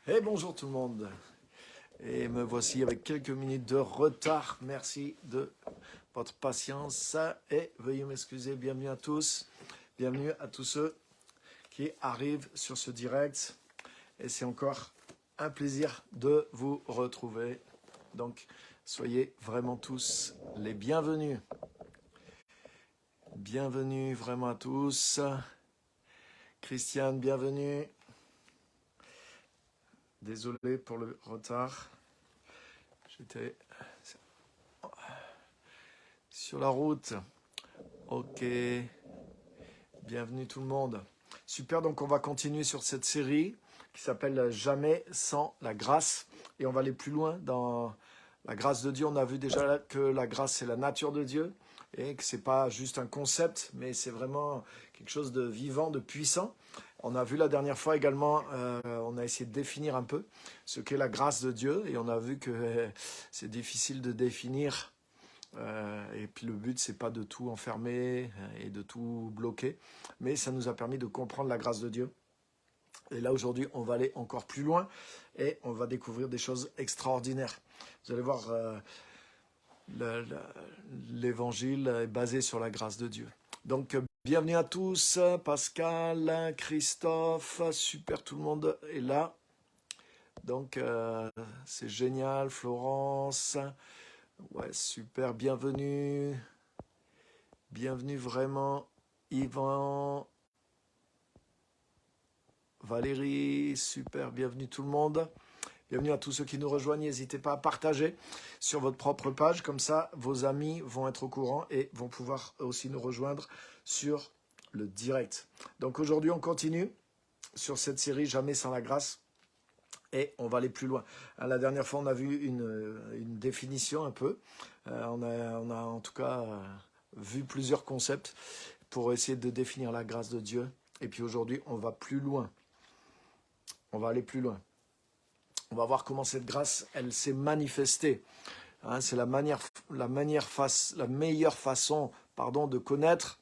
Et bonjour tout le monde. Et me voici avec quelques minutes de retard. Merci de votre patience et veuillez m'excuser. Bienvenue à tous. Bienvenue à tous ceux qui arrivent sur ce direct. Et c'est encore un plaisir de vous retrouver. Donc, soyez vraiment tous les bienvenus. Bienvenue vraiment à tous. Christiane, bienvenue. Désolé pour le retard. J'étais sur la route. Ok. Bienvenue tout le monde. Super, donc on va continuer sur cette série qui s'appelle Jamais sans la grâce. Et on va aller plus loin dans la grâce de Dieu. On a vu déjà que la grâce, c'est la nature de Dieu. Et que ce n'est pas juste un concept, mais c'est vraiment quelque chose de vivant, de puissant. On a vu la dernière fois également, on a essayé de définir un peu ce qu'est la grâce de Dieu. Et on a vu que c'est difficile de définir. Et puis le but, c'est pas de tout enfermer et de tout bloquer. Mais ça nous a permis de comprendre la grâce de Dieu. Et là, aujourd'hui, on va aller encore plus loin. Et on va découvrir des choses extraordinaires. Vous allez voir, l'évangile est basé sur la grâce de Dieu. Donc, bienvenue à tous, Pascal, Christophe, super, tout le monde est là. Donc, c'est génial, Florence, ouais, super, bienvenue, bienvenue vraiment, Yvan, Valérie, super, bienvenue tout le monde. Bienvenue à tous ceux qui nous rejoignent. N'hésitez pas à partager sur votre propre page. Comme ça, vos amis vont être au courant et vont pouvoir aussi nous rejoindre sur le direct. Donc aujourd'hui, on continue sur cette série Jamais sans la grâce. Et on va aller plus loin. La dernière fois, on a vu une définition un peu. On a en tout cas vu plusieurs concepts pour essayer de définir la grâce de Dieu. Et puis aujourd'hui, on va plus loin. On va aller plus loin. On va voir comment cette grâce, elle s'est manifestée. Hein, c'est la meilleure façon de connaître,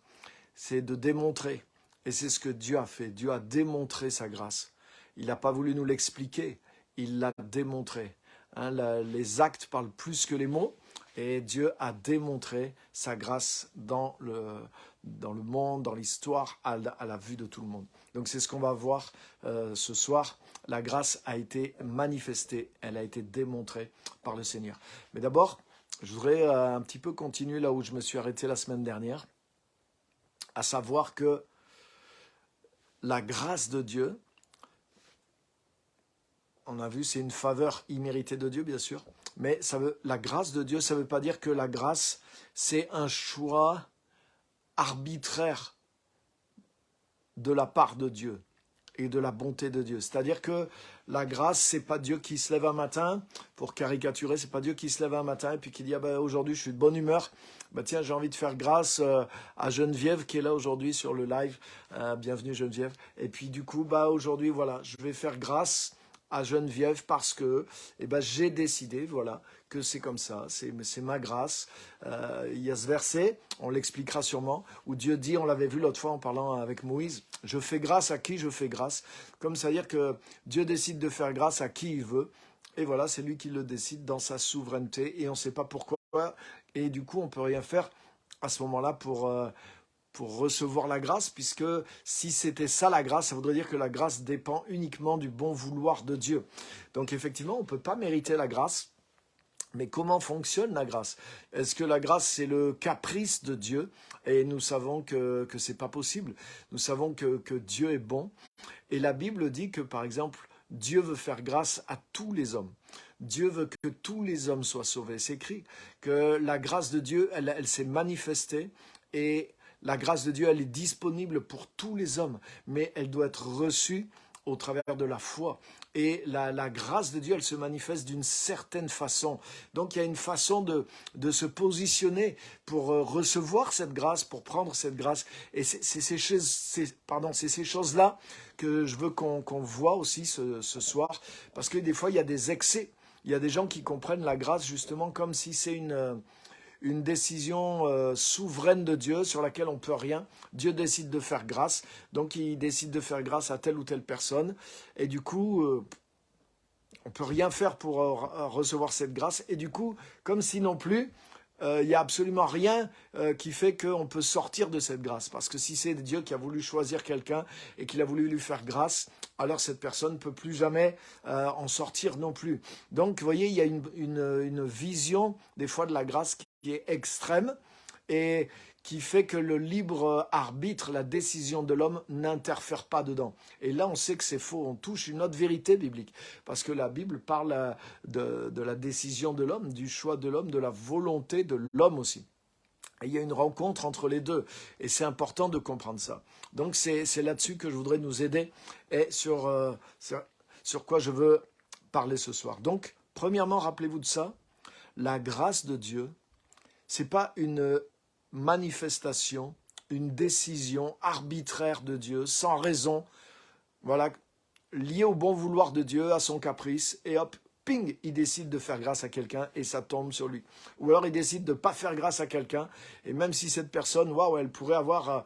c'est de démontrer. Et c'est ce que Dieu a fait. Dieu a démontré sa grâce. Il n'a pas voulu nous l'expliquer, il l'a démontré. Hein, les actes parlent plus que les mots. Et Dieu a démontré sa grâce dans le monde, dans l'histoire, à la vue de tout le monde. Donc c'est ce qu'on va voir ce soir. La grâce a été manifestée, elle a été démontrée par le Seigneur. Mais d'abord, je voudrais un petit peu continuer là où je me suis arrêté la semaine dernière, à savoir que la grâce de Dieu, on a vu, c'est une faveur imméritée de Dieu, bien sûr. Mais la grâce de Dieu, ça ne veut pas dire que la grâce, c'est un choix arbitraire de la part de Dieu et de la bonté de Dieu. C'est-à-dire que la grâce, c'est pas Dieu qui se lève un matin, pour caricaturer, c'est pas Dieu qui se lève un matin et puis qui dit aujourd'hui je suis de bonne humeur, tiens j'ai envie de faire grâce à Geneviève qui est là aujourd'hui sur le live, bienvenue Geneviève, et puis du coup aujourd'hui voilà, je vais faire grâce à Geneviève parce que j'ai décidé que c'est comme ça, c'est ma grâce. Il y a ce verset, on l'expliquera sûrement, où Dieu dit, on l'avait vu l'autre fois en parlant avec Moïse, je fais grâce à qui je fais grâce, comme ça veut dire que Dieu décide de faire grâce à qui il veut, et voilà, c'est lui qui le décide dans sa souveraineté, et on ne sait pas pourquoi, et du coup on ne peut rien faire à ce moment-là pour recevoir la grâce, puisque si c'était ça la grâce, ça voudrait dire que la grâce dépend uniquement du bon vouloir de Dieu. Donc effectivement, on ne peut pas mériter la grâce, mais comment fonctionne la grâce? Est-ce que la grâce, c'est le caprice de Dieu? Et nous savons que ce n'est pas possible. Nous savons que Dieu est bon. Et la Bible dit que, par exemple, Dieu veut faire grâce à tous les hommes. Dieu veut que tous les hommes soient sauvés. C'est écrit que la grâce de Dieu, elle s'est manifestée et la grâce de Dieu, elle est disponible pour tous les hommes, mais elle doit être reçue au travers de la foi. Et la grâce de Dieu, elle se manifeste d'une certaine façon. Donc il y a une façon de se positionner pour recevoir cette grâce, pour prendre cette grâce. Et c'est ces choses-là que je veux qu'on voit aussi ce soir. Parce que des fois, il y a des excès. Il y a des gens qui comprennent la grâce justement comme si c'est une décision souveraine de Dieu sur laquelle on ne peut rien. Dieu décide de faire grâce, donc il décide de faire grâce à telle ou telle personne. Et du coup, On ne peut rien faire pour recevoir cette grâce. Et du coup, comme si non plus, il n'y a absolument rien qui fait qu'on peut sortir de cette grâce. Parce que si c'est Dieu qui a voulu choisir quelqu'un et qu'il a voulu lui faire grâce, alors cette personne ne peut plus jamais en sortir non plus. Donc, vous voyez, il y a une vision des fois de la grâce qui est extrême et qui fait que le libre arbitre, la décision de l'homme n'interfère pas dedans. Et là, on sait que c'est faux. On touche une autre vérité biblique. Parce que la Bible parle de la décision de l'homme, du choix de l'homme, de la volonté de l'homme aussi. Et il y a une rencontre entre les deux. Et c'est important de comprendre ça. Donc, c'est là-dessus que je voudrais nous aider et sur quoi je veux parler ce soir. Donc, premièrement, rappelez-vous de ça. La grâce de Dieu, c'est pas une manifestation, une décision arbitraire de Dieu, sans raison, voilà, liée au bon vouloir de Dieu, à son caprice, et hop, ping, il décide de faire grâce à quelqu'un et ça tombe sur lui. Ou alors il décide de ne pas faire grâce à quelqu'un, et même si cette personne, waouh, elle pourrait avoir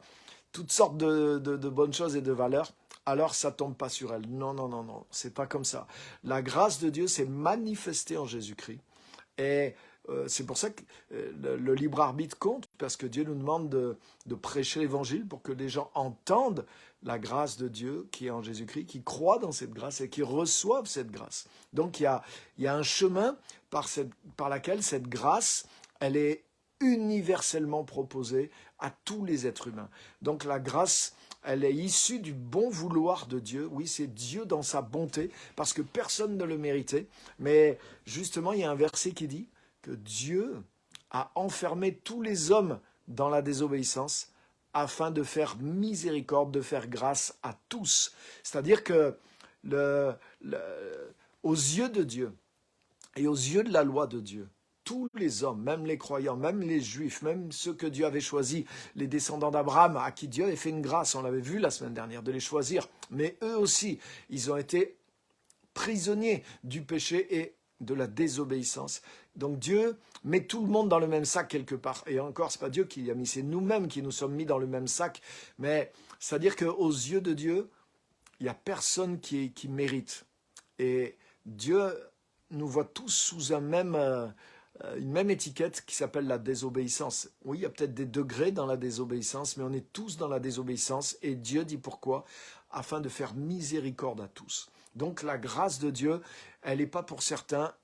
toutes sortes de bonnes choses et de valeurs, alors ça ne tombe pas sur elle. Non, non, non, non, c'est pas comme ça. La grâce de Dieu s'est manifestée en Jésus-Christ, et c'est pour ça que le libre arbitre compte, parce que Dieu nous demande de prêcher l'évangile pour que les gens entendent la grâce de Dieu qui est en Jésus-Christ, qui croient dans cette grâce et qui reçoivent cette grâce. Donc il y a un chemin par lequel cette grâce, elle est universellement proposée à tous les êtres humains. Donc la grâce, elle est issue du bon vouloir de Dieu. Oui, c'est Dieu dans sa bonté, parce que personne ne le méritait. Mais justement, il y a un verset qui dit que Dieu a enfermé tous les hommes dans la désobéissance afin de faire miséricorde, de faire grâce à tous. C'est-à-dire que aux yeux de Dieu et aux yeux de la loi de Dieu, tous les hommes, même les croyants, même les juifs, même ceux que Dieu avait choisis, les descendants d'Abraham, à qui Dieu avait fait une grâce, on l'avait vu la semaine dernière, de les choisir, mais eux aussi, ils ont été prisonniers du péché et de la désobéissance. Donc Dieu met tout le monde dans le même sac quelque part. Et encore, ce n'est pas Dieu qui l'a mis, c'est nous-mêmes qui nous sommes mis dans le même sac. Mais c'est-à-dire qu'aux yeux de Dieu, il n'y a personne qui mérite. Et Dieu nous voit tous sous une même étiquette qui s'appelle la désobéissance. Oui, il y a peut-être des degrés dans la désobéissance, mais on est tous dans la désobéissance. Et Dieu dit pourquoi? Afin de faire miséricorde à tous. Donc la grâce de Dieu, elle n'est pas pour certains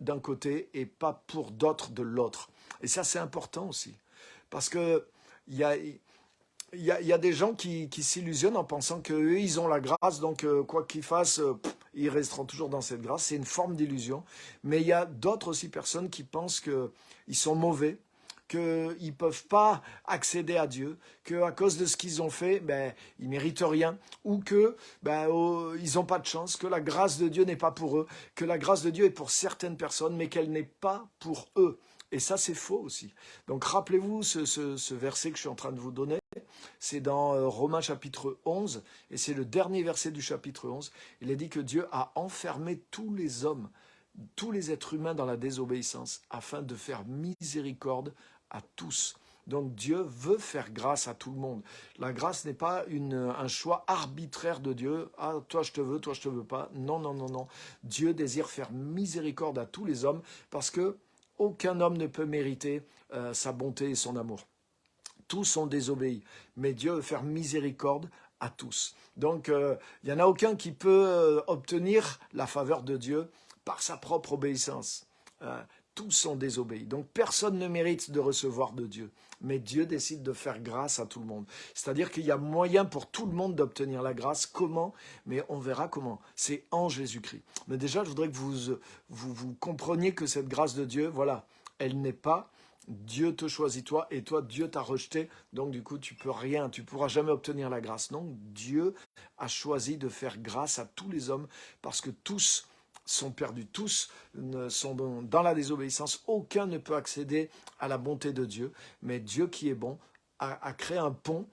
d'un côté et pas pour d'autres de l'autre. Et ça, c'est important aussi. Parce que il y a des gens qui s'illusionnent en pensant qu'eux, ils ont la grâce, donc quoi qu'ils fassent, ils resteront toujours dans cette grâce. C'est une forme d'illusion. Mais il y a d'autres aussi personnes qui pensent qu'ils sont mauvais, qu'ils ne peuvent pas accéder à Dieu, qu'à cause de ce qu'ils ont fait, ils ne méritent rien, ou qu'ils n'ont pas de chance, que la grâce de Dieu n'est pas pour eux, que la grâce de Dieu est pour certaines personnes, mais qu'elle n'est pas pour eux. Et ça, c'est faux aussi. Donc rappelez-vous ce verset que je suis en train de vous donner. C'est dans Romains chapitre 11, et c'est le dernier verset du chapitre 11. Il est dit que Dieu a enfermé tous les hommes, tous les êtres humains dans la désobéissance, afin de faire miséricorde à tous. Donc Dieu veut faire grâce à tout le monde. La grâce n'est pas un choix arbitraire de Dieu. Ah, toi je te veux, toi je te veux pas. Non, non, non, non. Dieu désire faire miséricorde à tous les hommes parce que aucun homme ne peut mériter sa bonté et son amour. Tous ont désobéi, mais Dieu veut faire miséricorde à tous. Donc il n'y en a aucun qui peut obtenir la faveur de Dieu par sa propre obéissance. Tous sont désobéis. Donc personne ne mérite de recevoir de Dieu. Mais Dieu décide de faire grâce à tout le monde. C'est-à-dire qu'il y a moyen pour tout le monde d'obtenir la grâce. Comment? Mais on verra comment. C'est en Jésus-Christ. Mais déjà, je voudrais que vous compreniez que cette grâce de Dieu, voilà, elle n'est pas Dieu te choisit toi et toi Dieu t'a rejeté, donc du coup tu peux rien, tu pourras jamais obtenir la grâce. Non, Dieu a choisi de faire grâce à tous les hommes parce que tous sont perdus, tous sont dans la désobéissance, aucun ne peut accéder à la bonté de Dieu, mais Dieu qui est bon a créé un pont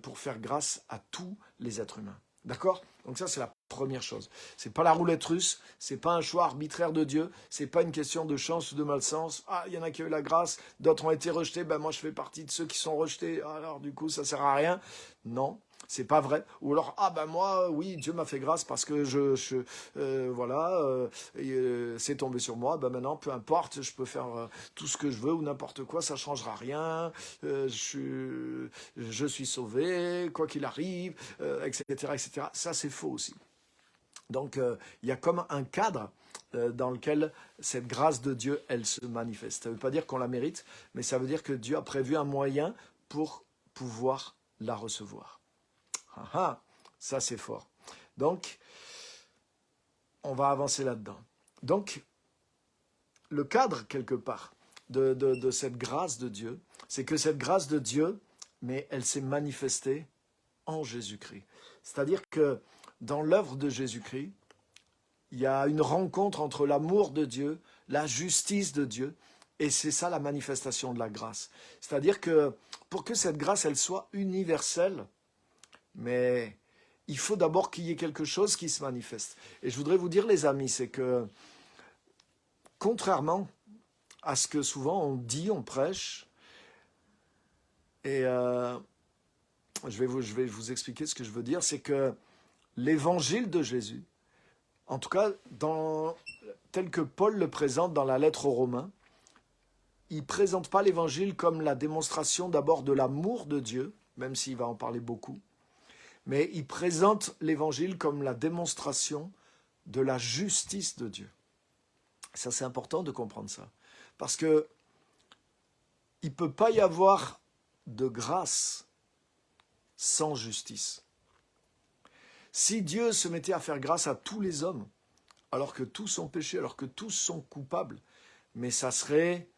pour faire grâce à tous les êtres humains. D'accord? Donc ça, c'est la première chose. C'est pas la roulette russe, c'est pas un choix arbitraire de Dieu, c'est pas une question de chance ou de malchance. Ah, il y en a qui ont eu la grâce, d'autres ont été rejetés, moi je fais partie de ceux qui sont rejetés, alors du coup ça sert à rien. Non, C'est pas vrai. Ou alors, ah ben moi, oui, Dieu m'a fait grâce parce que c'est tombé sur moi. Ben maintenant, peu importe, je peux faire tout ce que je veux ou n'importe quoi, ça changera rien. Je suis sauvé, quoi qu'il arrive, etc., etc. Ça, c'est faux aussi. Donc, il y a comme un cadre dans lequel cette grâce de Dieu, elle se manifeste. Ça ne veut pas dire qu'on la mérite, mais ça veut dire que Dieu a prévu un moyen pour pouvoir la recevoir. Ah ah, ça c'est fort. Donc, on va avancer là-dedans. Donc, le cadre, quelque part, de cette grâce de Dieu, c'est que cette grâce de Dieu, mais elle s'est manifestée en Jésus-Christ. C'est-à-dire que dans l'œuvre de Jésus-Christ, il y a une rencontre entre l'amour de Dieu, la justice de Dieu, et c'est ça la manifestation de la grâce. C'est-à-dire que pour que cette grâce, elle soit universelle, mais il faut d'abord qu'il y ait quelque chose qui se manifeste. Et je voudrais vous dire, les amis, c'est que, contrairement à ce que souvent on dit, on prêche, et je vais vous expliquer ce que je veux dire, c'est que l'évangile de Jésus, en tout cas, tel que Paul le présente dans la lettre aux Romains, il ne présente pas l'évangile comme la démonstration d'abord de l'amour de Dieu, même s'il va en parler beaucoup, mais il présente l'évangile comme la démonstration de la justice de Dieu. Ça, c'est important de comprendre ça. Parce que il ne peut pas y avoir de grâce sans justice. Si Dieu se mettait à faire grâce à tous les hommes, alors que tous sont péchés, alors que tous sont coupables, mais ça serait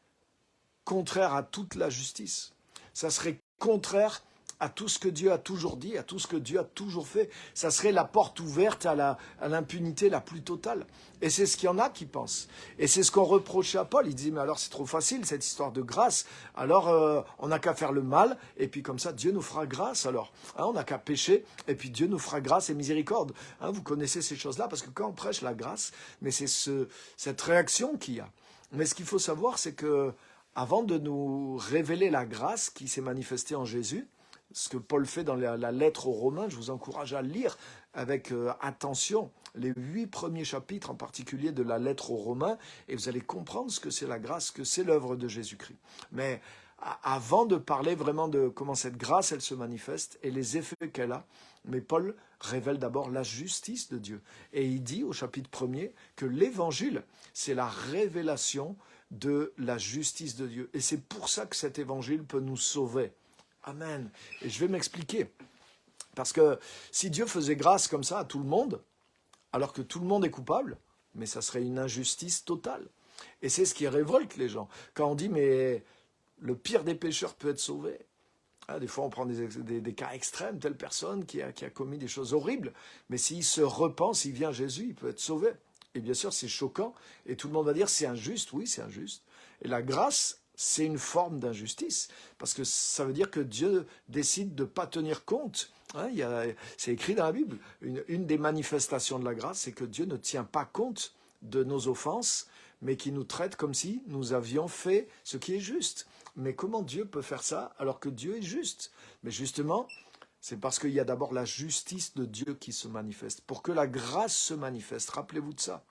contraire à toute la justice. Ça serait contraire à tout ce que Dieu a toujours dit, à tout ce que Dieu a toujours fait. Ça serait la porte ouverte à l'impunité la plus totale. Et c'est ce qu'il y en a qui pensent. Et c'est ce qu'on reprochait à Paul. Il dit, mais alors c'est trop facile cette histoire de grâce. Alors on n'a qu'à faire le mal, et puis comme ça Dieu nous fera grâce. Alors on n'a qu'à pécher, et puis Dieu nous fera grâce et miséricorde. Vous connaissez ces choses-là, parce que quand on prêche la grâce, mais c'est cette réaction qu'il y a. Mais ce qu'il faut savoir, c'est que avant de nous révéler la grâce qui s'est manifestée en Jésus, ce que Paul fait dans la lettre aux Romains, je vous encourage à lire avec attention les 8 premiers chapitres en particulier de la lettre aux Romains, et vous allez comprendre ce que c'est la grâce, que c'est l'œuvre de Jésus-Christ. Mais avant de parler vraiment de comment cette grâce, elle se manifeste et les effets qu'elle a, mais Paul révèle d'abord la justice de Dieu. Et il dit au chapitre 1er que l'évangile, c'est la révélation de la justice de Dieu. Et c'est pour ça que cet évangile peut nous sauver. Amen. Et je vais m'expliquer. Parce que si Dieu faisait grâce comme ça à tout le monde, alors que tout le monde est coupable, mais ça serait une injustice totale. Et c'est ce qui révolte les gens. Quand on dit, mais le pire des pécheurs peut être sauvé. Des fois, on prend des cas extrêmes, telle personne qui a commis des choses horribles, mais s'il se repent, s'il vient à Jésus, il peut être sauvé. Et bien sûr, c'est choquant, et tout le monde va dire, c'est injuste. Oui, c'est injuste. Et la grâce, c'est une forme d'injustice, parce que ça veut dire que Dieu décide de ne pas tenir compte. C'est écrit dans la Bible. Une des manifestations de la grâce, c'est que Dieu ne tient pas compte de nos offenses, mais qui nous traite comme si nous avions fait ce qui est juste. Mais comment Dieu peut faire ça alors que Dieu est juste? Mais justement, c'est parce qu'il y a d'abord la justice de Dieu qui se manifeste. Pour que la grâce se manifeste, rappelez-vous de ça.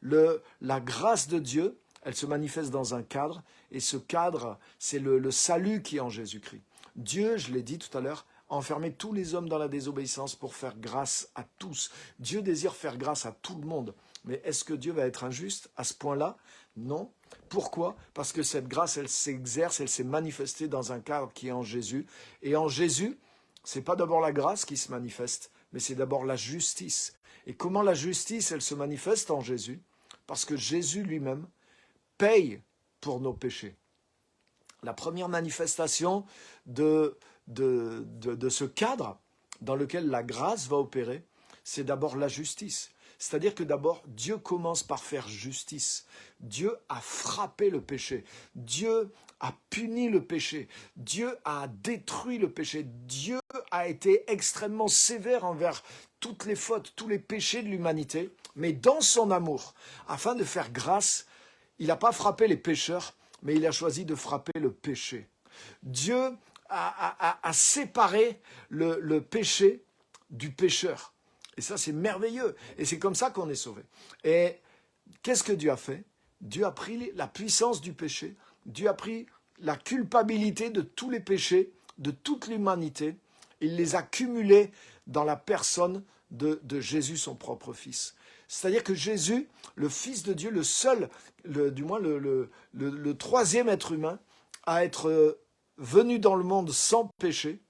La grâce de Dieu, elle se manifeste dans un cadre, et ce cadre, c'est le salut qui est en Jésus-Christ. Dieu, je l'ai dit tout à l'heure, a enfermé tous les hommes dans la désobéissance pour faire grâce à tous. Dieu désire faire grâce à tout le monde. Mais est-ce que Dieu va être injuste à ce point-là? Non. Pourquoi? Parce que cette grâce, elle s'exerce, elle s'est manifestée dans un cadre qui est en Jésus. Et en Jésus, ce n'est pas d'abord la grâce qui se manifeste, mais c'est d'abord la justice. Et comment la justice, elle se manifeste en Jésus? Parce que Jésus lui-même paye pour nos péchés. La première manifestation de ce cadre dans lequel la grâce va opérer, c'est d'abord la justice. C'est-à-dire que d'abord, Dieu commence par faire justice. Dieu a frappé le péché. Dieu a puni le péché. Dieu a détruit le péché. Dieu a été extrêmement sévère envers toutes les fautes, tous les péchés de l'humanité. Mais dans son amour, afin de faire grâce, il n'a pas frappé les pécheurs, mais il a choisi de frapper le péché. Dieu à séparer le péché du pécheur. Et ça, c'est merveilleux. Et c'est comme ça qu'on est sauvé. Et qu'est-ce que Dieu a fait? Dieu a pris la puissance du péché. Dieu a pris la culpabilité de tous les péchés, de toute l'humanité. Il les a cumulés dans la personne de Jésus, son propre Fils. C'est-à-dire que Jésus, le Fils de Dieu, le seul, du moins le troisième être humain, à être venu dans le monde sans péché.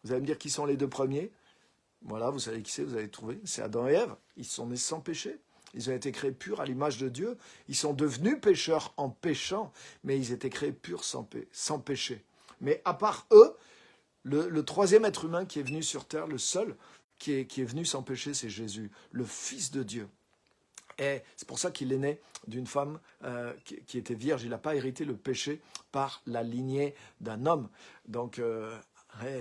Vous allez me dire qui sont les deux premiers? Voilà, vous savez qui c'est, vous allez trouver. C'est Adam et Ève. Ils sont nés sans péché. Ils ont été créés purs à l'image de Dieu. Ils sont devenus pécheurs en péchant, mais ils étaient créés purs sans péché. Mais à part eux, le troisième être humain qui est venu sur terre, le seul qui est venu sans péché, c'est Jésus, le Fils de Dieu. Et c'est pour ça qu'il est né d'une femme qui était vierge. Il n'a pas hérité le péché par la lignée d'un homme. Donc,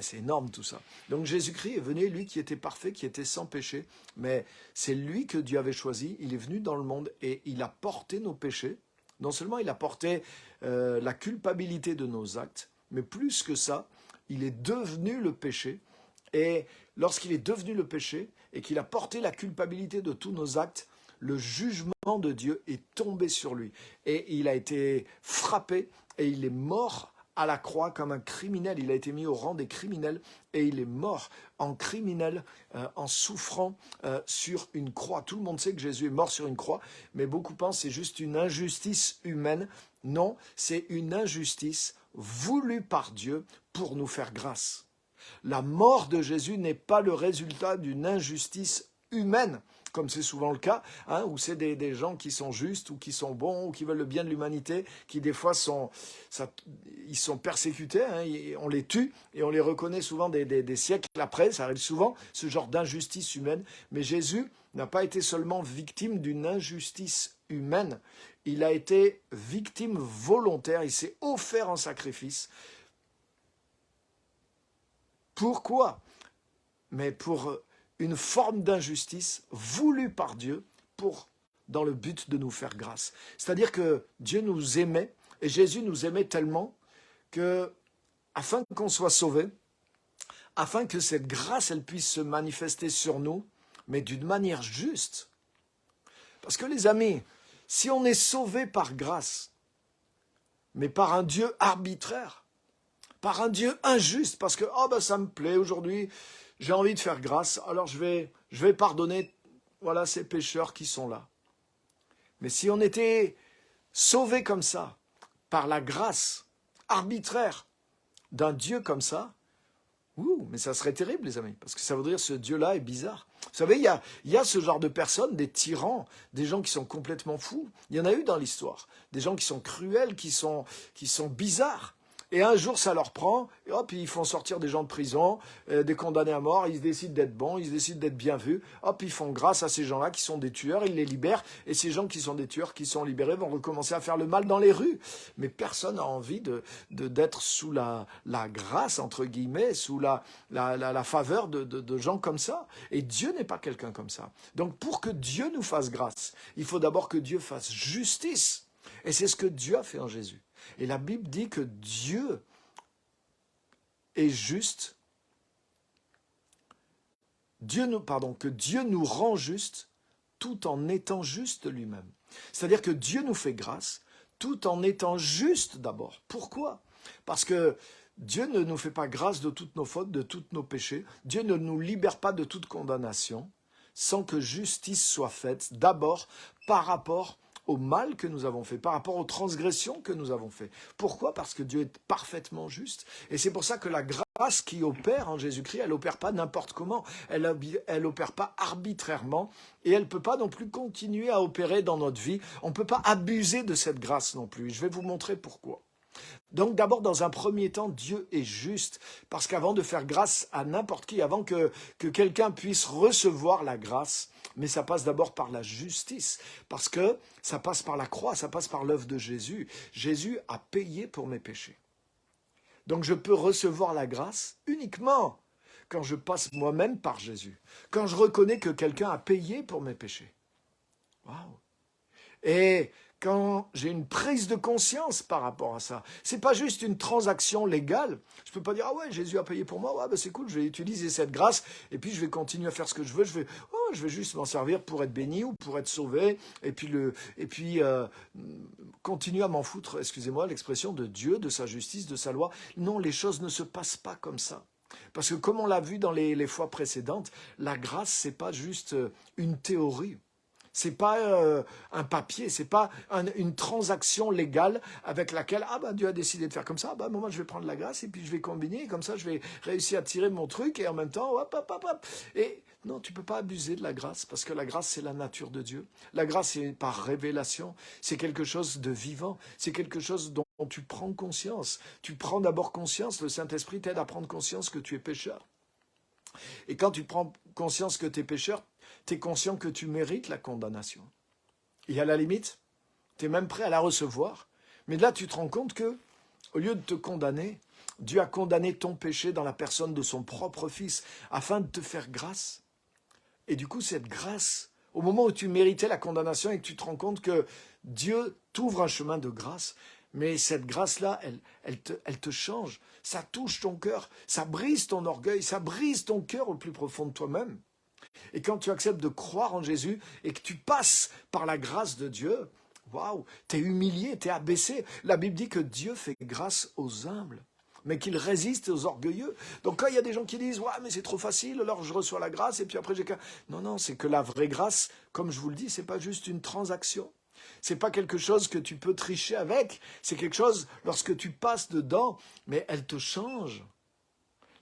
c'est énorme tout ça. Donc Jésus-Christ est venu, lui qui était parfait, qui était sans péché. Mais c'est lui que Dieu avait choisi. Il est venu dans le monde et il a porté nos péchés. Non seulement il a porté la culpabilité de nos actes, mais plus que ça, il est devenu le péché. Et lorsqu'il est devenu le péché et qu'il a porté la culpabilité de tous nos actes, le jugement de Dieu est tombé sur lui. Et il a été frappé et il est mort à la croix comme un criminel. Il a été mis au rang des criminels et il est mort en criminel, en souffrant sur une croix. Tout le monde sait que Jésus est mort sur une croix, mais beaucoup pensent que c'est juste une injustice humaine. Non, c'est une injustice voulue par Dieu pour nous faire grâce. La mort de Jésus n'est pas le résultat d'une injustice humaine, comme c'est souvent le cas, où c'est des gens qui sont justes ou qui sont bons ou qui veulent le bien de l'humanité, qui des fois ils sont persécutés, on les tue et on les reconnaît souvent des siècles après, ça arrive souvent, ce genre d'injustice humaine. Mais Jésus n'a pas été seulement victime d'une injustice humaine, il a été victime volontaire, il s'est offert en sacrifice. Pourquoi? Mais pour une forme d'injustice voulue par Dieu dans le but de nous faire grâce. C'est-à-dire que Dieu nous aimait et Jésus nous aimait tellement que, afin qu'on soit sauvés, afin que cette grâce elle puisse se manifester sur nous, mais d'une manière juste. Parce que les amis, si on est sauvé par grâce, mais par un Dieu arbitraire, par un Dieu injuste, parce que ça me plaît aujourd'hui, j'ai envie de faire grâce, alors je vais pardonner ces pécheurs qui sont là. Mais si on était sauvé comme ça, par la grâce arbitraire d'un Dieu comme ça, mais ça serait terrible, les amis, parce que ça voudrait dire que ce Dieu-là est bizarre. Vous savez, il y a ce genre de personnes, des tyrans, des gens qui sont complètement fous. Il y en a eu dans l'histoire, des gens qui sont cruels, qui sont bizarres. Et un jour, ça leur prend, et hop, ils font sortir des gens de prison, des condamnés à mort, ils décident d'être bons, ils décident d'être bien vus, hop, ils font grâce à ces gens-là qui sont des tueurs, ils les libèrent, et ces gens qui sont des tueurs, qui sont libérés, vont recommencer à faire le mal dans les rues. Mais personne n'a envie d'être sous la grâce, entre guillemets, sous la faveur de gens comme ça. Et Dieu n'est pas quelqu'un comme ça. Donc pour que Dieu nous fasse grâce, il faut d'abord que Dieu fasse justice. Et c'est ce que Dieu a fait en Jésus. Et la Bible dit que Dieu est juste, que Dieu nous rend juste tout en étant juste lui-même. C'est-à-dire que Dieu nous fait grâce tout en étant juste d'abord. Pourquoi? Parce que Dieu ne nous fait pas grâce de toutes nos fautes, de tous nos péchés. Dieu ne nous libère pas de toute condamnation sans que justice soit faite d'abord par rapport au mal que nous avons fait, par rapport aux transgressions que nous avons fait. Pourquoi? Parce que Dieu est parfaitement juste. Et c'est pour ça que la grâce qui opère en Jésus-Christ, elle n'opère pas n'importe comment. Elle n'opère pas arbitrairement. Et elle ne peut pas non plus continuer à opérer dans notre vie. On ne peut pas abuser de cette grâce non plus. Je vais vous montrer pourquoi. Donc d'abord, dans un premier temps, Dieu est juste, parce qu'avant de faire grâce à n'importe qui, avant que quelqu'un puisse recevoir la grâce, mais ça passe d'abord par la justice, parce que ça passe par la croix, ça passe par l'œuvre de Jésus. Jésus a payé pour mes péchés. Donc je peux recevoir la grâce uniquement quand je passe moi-même par Jésus, quand je reconnais que quelqu'un a payé pour mes péchés. Waouh! Et quand j'ai une prise de conscience par rapport à ça. C'est pas juste une transaction légale. Je peux pas dire, ah ouais, Jésus a payé pour moi, ouais, bah c'est cool, je vais utiliser cette grâce, et puis je vais continuer à faire ce que je veux, je vais juste m'en servir pour être béni ou pour être sauvé, et puis continuer à m'en foutre, excusez-moi l'expression, de Dieu, de sa justice, de sa loi. Non, les choses ne se passent pas comme ça. Parce que comme on l'a vu dans les fois précédentes, la grâce, c'est pas juste une théorie. C'est pas un papier, c'est pas une transaction légale avec laquelle Dieu a décidé de faire comme ça. Moi je vais prendre la grâce et puis je vais combiner et comme ça je vais réussir à tirer mon truc et en même temps hop. Et non, tu peux pas abuser de la grâce parce que la grâce c'est la nature de Dieu. La grâce c'est par révélation, c'est quelque chose de vivant, c'est quelque chose dont tu prends conscience. Tu prends d'abord conscience, le Saint-Esprit t'aide à prendre conscience que tu es pécheur. Et quand tu prends conscience que tu es pécheur, tu es conscient que tu mérites la condamnation. Et à la limite, tu es même prêt à la recevoir. Mais là, tu te rends compte que, au lieu de te condamner, Dieu a condamné ton péché dans la personne de son propre Fils, afin de te faire grâce. Et du coup, cette grâce, au moment où tu méritais la condamnation et que tu te rends compte que Dieu t'ouvre un chemin de grâce, mais cette grâce-là, elle te change. Ça touche ton cœur, ça brise ton orgueil, ça brise ton cœur au plus profond de toi-même. Et quand tu acceptes de croire en Jésus et que tu passes par la grâce de Dieu, waouh, t'es humilié, t'es abaissé. La Bible dit que Dieu fait grâce aux humbles, mais qu'il résiste aux orgueilleux. Donc quand il y a des gens qui disent « Ouais, mais c'est trop facile, alors je reçois la grâce et puis après j'ai qu'à... » Non, c'est que la vraie grâce, comme je vous le dis, c'est pas juste une transaction. C'est pas quelque chose que tu peux tricher avec. C'est quelque chose, lorsque tu passes dedans, mais elle te change.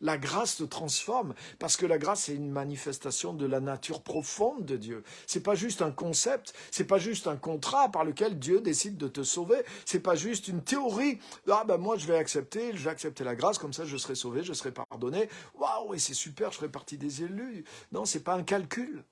La grâce te transforme, parce que la grâce est une manifestation de la nature profonde de Dieu. C'est pas juste un concept, c'est pas juste un contrat par lequel Dieu décide de te sauver, c'est pas juste une théorie. Moi je vais accepter la grâce, comme ça je serai sauvé, je serai pardonné. Waouh, et c'est super, je ferai partie des élus. Non, c'est pas un calcul.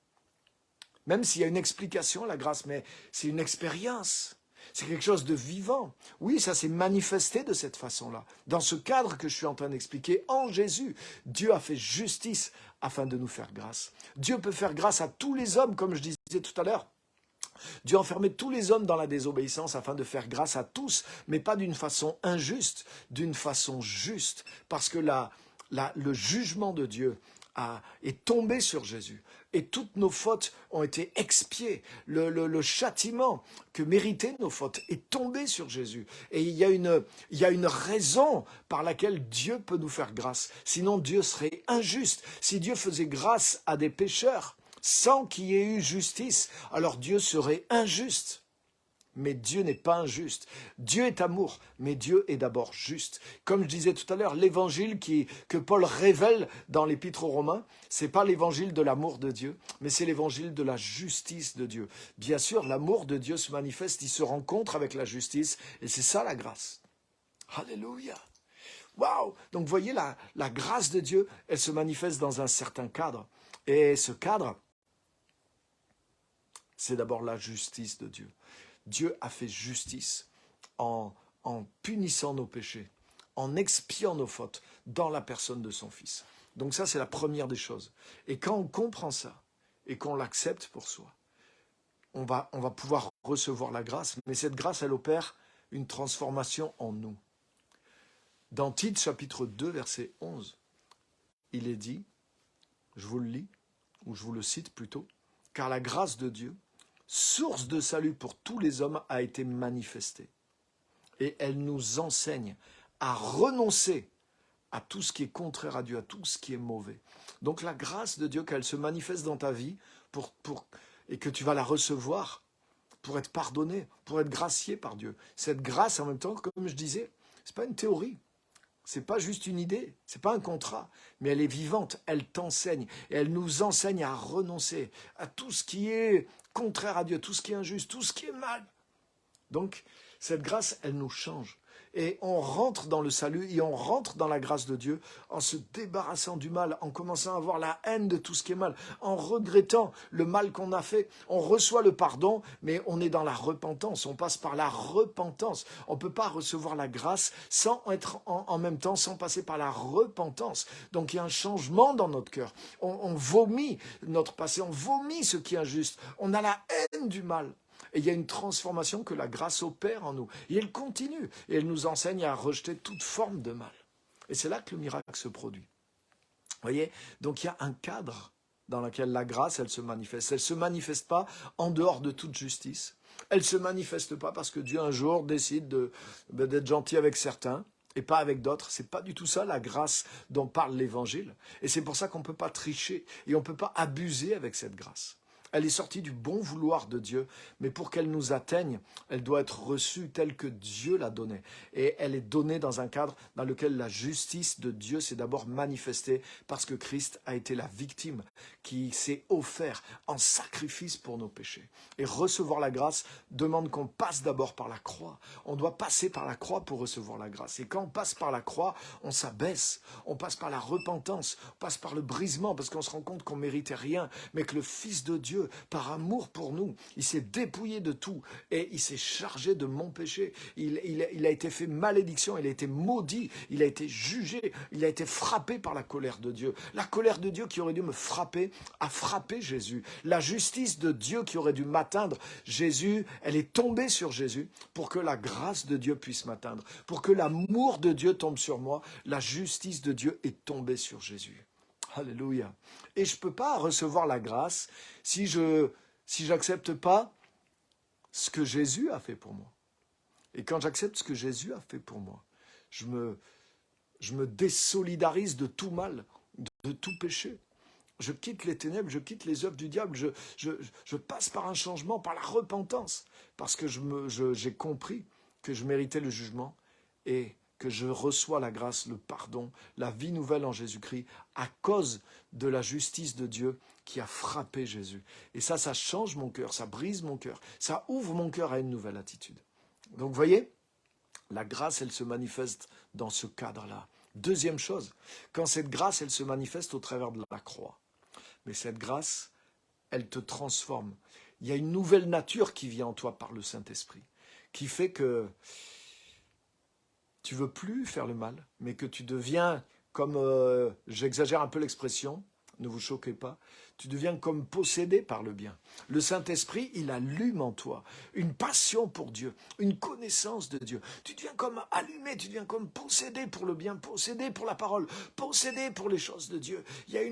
Même s'il y a une explication à la grâce, mais c'est une expérience. C'est quelque chose de vivant. Oui, ça s'est manifesté de cette façon-là. Dans ce cadre que je suis en train d'expliquer, en Jésus, Dieu a fait justice afin de nous faire grâce. Dieu peut faire grâce à tous les hommes, comme je disais tout à l'heure. Dieu a enfermé tous les hommes dans la désobéissance afin de faire grâce à tous, mais pas d'une façon injuste, d'une façon juste, parce que le jugement de Dieu est tombé sur Jésus. Et toutes nos fautes ont été expiées. Le châtiment que méritaient nos fautes est tombé sur Jésus. Et il y a une raison par laquelle Dieu peut nous faire grâce. Sinon, Dieu serait injuste. Si Dieu faisait grâce à des pécheurs sans qu'il y ait eu justice, alors Dieu serait injuste. Mais Dieu n'est pas injuste. Dieu est amour, mais Dieu est d'abord juste. Comme je disais tout à l'heure, l'évangile que Paul révèle dans l'Épître aux Romains, c'est pas l'évangile de l'amour de Dieu, mais c'est l'évangile de la justice de Dieu. Bien sûr, l'amour de Dieu se manifeste, il se rencontre avec la justice, et c'est ça la grâce. Alléluia. Waouh! Donc, vous voyez, la grâce de Dieu, elle se manifeste dans un certain cadre. Et ce cadre, c'est d'abord la justice de Dieu. Dieu a fait justice en punissant nos péchés, en expiant nos fautes dans la personne de son Fils. Donc ça, c'est la première des choses. Et quand on comprend ça et qu'on l'accepte pour soi, on va pouvoir recevoir la grâce. Mais cette grâce, elle opère une transformation en nous. Dans Tite, chapitre 2, verset 11, il est dit, je vous le lis, ou je vous le cite plutôt, « Car la grâce de Dieu, source de salut pour tous les hommes, a été manifestée. Et elle nous enseigne à renoncer à tout ce qui est contraire à Dieu, à tout ce qui est mauvais. » Donc la grâce de Dieu, qu'elle se manifeste dans ta vie et que tu vas la recevoir pour être pardonné, pour être gracié par Dieu. Cette grâce, en même temps, comme je disais, ce n'est pas une théorie. C'est pas juste une idée, c'est pas un contrat, mais elle est vivante, elle t'enseigne, et elle nous enseigne à renoncer à tout ce qui est contraire à Dieu, tout ce qui est injuste, tout ce qui est mal. Donc, cette grâce, elle nous change. Et on rentre dans le salut et on rentre dans la grâce de Dieu en se débarrassant du mal, en commençant à avoir la haine de tout ce qui est mal, en regrettant le mal qu'on a fait. On reçoit le pardon, mais on est dans la repentance. On passe par la repentance. On ne peut pas recevoir la grâce sans être en même temps, sans passer par la repentance. Donc il y a un changement dans notre cœur. On vomit notre passé, on vomit ce qui est injuste. On a la haine du mal. Et il y a une transformation que la grâce opère en nous. Et elle continue. Et elle nous enseigne à rejeter toute forme de mal. Et c'est là que le miracle se produit. Vous voyez? Donc il y a un cadre dans lequel la grâce, elle se manifeste. Elle ne se manifeste pas en dehors de toute justice. Elle ne se manifeste pas parce que Dieu un jour décide d'être gentil avec certains et pas avec d'autres. C'est pas du tout ça la grâce dont parle l'Évangile. Et c'est pour ça qu'on ne peut pas tricher et on ne peut pas abuser avec cette grâce. Elle est sortie du bon vouloir de Dieu, mais pour qu'elle nous atteigne, elle doit être reçue telle que Dieu l'a donnée. Et elle est donnée dans un cadre dans lequel la justice de Dieu s'est d'abord manifestée parce que Christ a été la victime qui s'est offert en sacrifice pour nos péchés. Et recevoir la grâce demande qu'on passe d'abord par la croix. On doit passer par la croix pour recevoir la grâce. Et quand on passe par la croix, on s'abaisse, on passe par la repentance, on passe par le brisement parce qu'on se rend compte qu'on ne méritait rien, mais que le Fils de Dieu, par amour pour nous, il s'est dépouillé de tout et il s'est chargé de mon péché. Il a été fait malédiction, il a été maudit, il a été jugé, il a été frappé par la colère de Dieu. La colère de Dieu qui aurait dû me frapper a frappé Jésus. La justice de Dieu qui aurait dû m'atteindre, Jésus, elle est tombée sur Jésus pour que la grâce de Dieu puisse m'atteindre, pour que l'amour de Dieu tombe sur moi. La justice de Dieu est tombée sur Jésus. Alléluia. Et je ne peux pas recevoir la grâce si je n'accepte pas ce que Jésus a fait pour moi. Et quand j'accepte ce que Jésus a fait pour moi, je me désolidarise de tout mal, de tout péché. Je quitte les ténèbres, je quitte les œuvres du diable, je passe par un changement, par la repentance, parce que j'ai compris que je méritais le jugement et que je reçois la grâce, le pardon, la vie nouvelle en Jésus-Christ à cause de la justice de Dieu qui a frappé Jésus. Et ça change mon cœur, ça brise mon cœur, ça ouvre mon cœur à une nouvelle attitude. Donc vous voyez, la grâce, elle se manifeste dans ce cadre-là. Deuxième chose, quand cette grâce, elle se manifeste au travers de la croix. Mais cette grâce, elle te transforme. Il y a une nouvelle nature qui vient en toi par le Saint-Esprit, qui fait que tu veux plus faire le mal, mais que tu deviens comme, j'exagère un peu l'expression, ne vous choquez pas, tu deviens comme possédé par le bien. Le Saint-Esprit, il allume en toi une passion pour Dieu, une connaissance de Dieu. Tu deviens comme allumé, tu deviens comme possédé pour le bien, possédé pour la parole, possédé pour les choses de Dieu. Il y a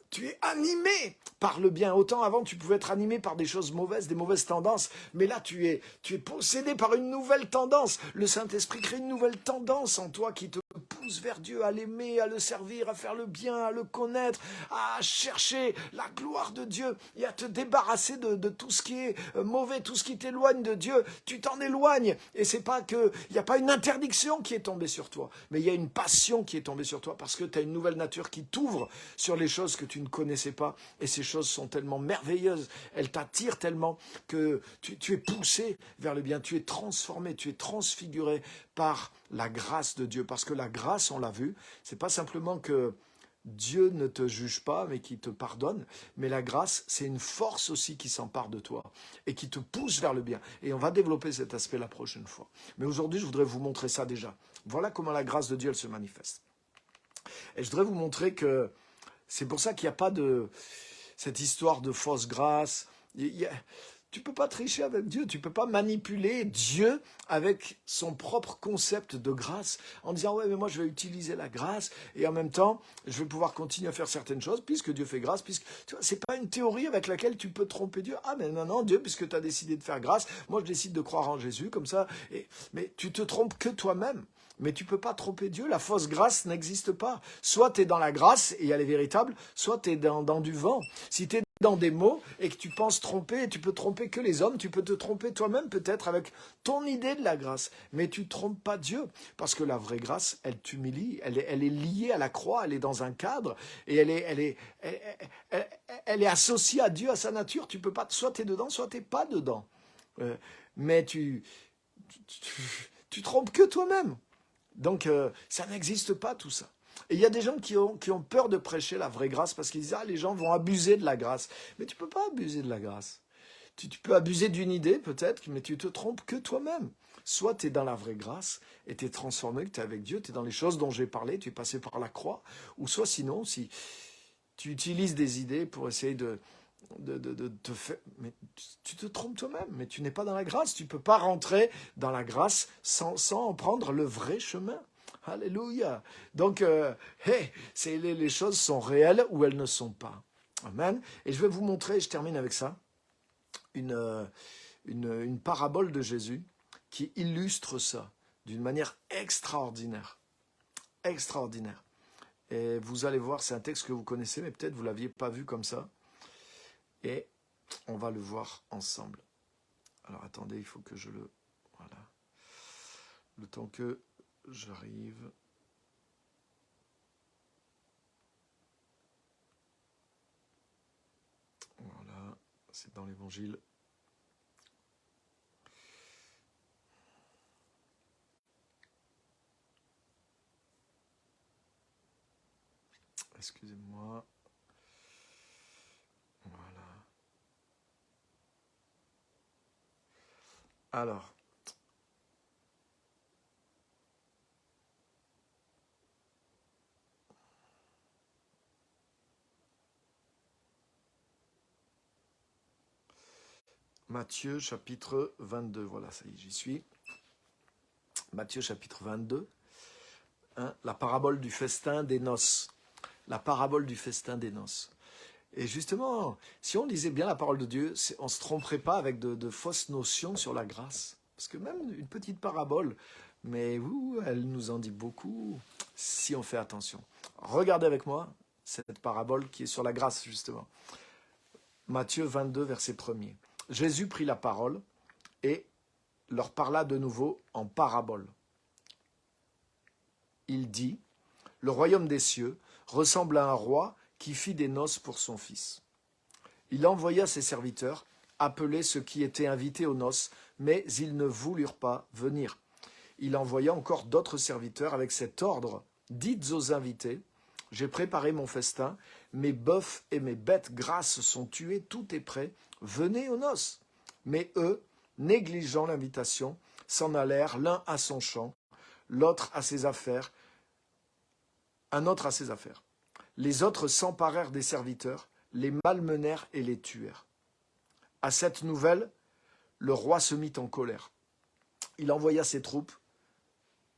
tu es animé par le bien. Autant avant, tu pouvais être animé par des choses mauvaises, des mauvaises tendances. Mais là, tu es possédé par une nouvelle tendance. Le Saint-Esprit crée une nouvelle tendance en toi qui te pousse vers Dieu, à l'aimer, à le servir, à faire le bien, à le connaître, à chercher la gloire de Dieu et à te débarrasser de tout ce qui est mauvais, tout ce qui t'éloigne de Dieu. Tu t'en éloignes. Et c'est pas que, il n'y a pas une interdiction qui est tombée sur toi, mais il y a une passion qui est tombée sur toi parce que tu as une nouvelle nature qui t'ouvre sur les choses que tu ne connaissais pas. Et ces choses sont tellement merveilleuses, elles t'attirent tellement que tu es poussé vers le bien, tu es transformé, tu es transfiguré par la grâce de Dieu. Parce que la grâce, on l'a vu, c'est pas simplement que Dieu ne te juge pas, mais qui te pardonne. Mais la grâce, c'est une force aussi qui s'empare de toi et qui te pousse vers le bien. Et on va développer cet aspect la prochaine fois. Mais aujourd'hui, je voudrais vous montrer ça déjà. Voilà comment la grâce de Dieu, elle se manifeste. Et je voudrais vous montrer que c'est pour ça qu'il n'y a pas de cette histoire de fausse grâce. Tu ne peux pas tricher avec Dieu, tu ne peux pas manipuler Dieu avec son propre concept de grâce en disant « ouais, mais moi je vais utiliser la grâce et en même temps, je vais pouvoir continuer à faire certaines choses puisque Dieu fait grâce. » Ce n'est pas une théorie avec laquelle tu peux tromper Dieu. « Ah, mais non, Dieu, puisque tu as décidé de faire grâce, moi je décide de croire en Jésus comme ça. » Mais tu te trompes que toi-même. Mais tu ne peux pas tromper Dieu, la fausse grâce n'existe pas. Soit tu es dans la grâce et elle est véritable, soit tu es dans du vent. Si tu es dans des mots et que tu penses tromper, et tu peux tromper que les hommes, tu peux te tromper toi-même peut-être avec ton idée de la grâce. Mais tu ne trompes pas Dieu, parce que la vraie grâce, elle t'humilie, elle est liée à la croix, elle est dans un cadre, et elle est associée à Dieu, à sa nature. Tu peux pas, soit tu es dedans, soit tu n'es pas dedans. Mais tu trompes que toi-même. Donc, ça n'existe pas tout ça. Et il y a des gens qui ont peur de prêcher la vraie grâce parce qu'ils disent « Ah, les gens vont abuser de la grâce. » Mais tu ne peux pas abuser de la grâce. Tu peux abuser d'une idée peut-être, mais tu te trompes que toi-même. Soit tu es dans la vraie grâce et tu es transformé, que tu es avec Dieu, tu es dans les choses dont j'ai parlé, tu es passé par la croix. Ou soit sinon, si tu utilises des idées pour essayer de te faire... Mais tu te trompes toi-même, mais tu n'es pas dans la grâce. Tu ne peux pas rentrer dans la grâce sans prendre le vrai chemin. Alléluia. Donc, hey, les choses sont réelles ou elles ne sont pas. Amen. Et je vais vous montrer, je termine avec ça, une parabole de Jésus qui illustre ça d'une manière extraordinaire. Extraordinaire. Et vous allez voir, c'est un texte que vous connaissez, mais peut-être vous ne l'aviez pas vu comme ça. Et on va le voir ensemble. Alors attendez, il faut que je le... Voilà. Le temps que j'arrive... Voilà, c'est dans l'Évangile. Excusez-moi. Voilà. Alors. Matthieu chapitre 22. Voilà, ça y est, j'y suis. Matthieu chapitre 22. Hein, la parabole du festin des noces. La parabole du festin des noces. Et justement, si on lisait bien la parole de Dieu, on ne se tromperait pas avec de fausses notions sur la grâce. Parce que même une petite parabole, mais elle nous en dit beaucoup si on fait attention. Regardez avec moi cette parabole qui est sur la grâce, justement. Matthieu 22, verset 1er. Jésus prit la parole et leur parla de nouveau en parabole. Il dit, « Le royaume des cieux ressemble à un roi qui fit des noces pour son fils. Il envoya ses serviteurs appeler ceux qui étaient invités aux noces, mais ils ne voulurent pas venir. Il envoya encore d'autres serviteurs avec cet ordre. Dites aux invités, j'ai préparé mon festin, mes bœufs et mes bêtes grasses sont tués, tout est prêt, venez aux noces. Mais eux, négligeant l'invitation, s'en allèrent l'un à son champ, l'autre à ses affaires, un autre à ses affaires. Les autres s'emparèrent des serviteurs, les malmenèrent et les tuèrent. À cette nouvelle, le roi se mit en colère. Il envoya ses troupes,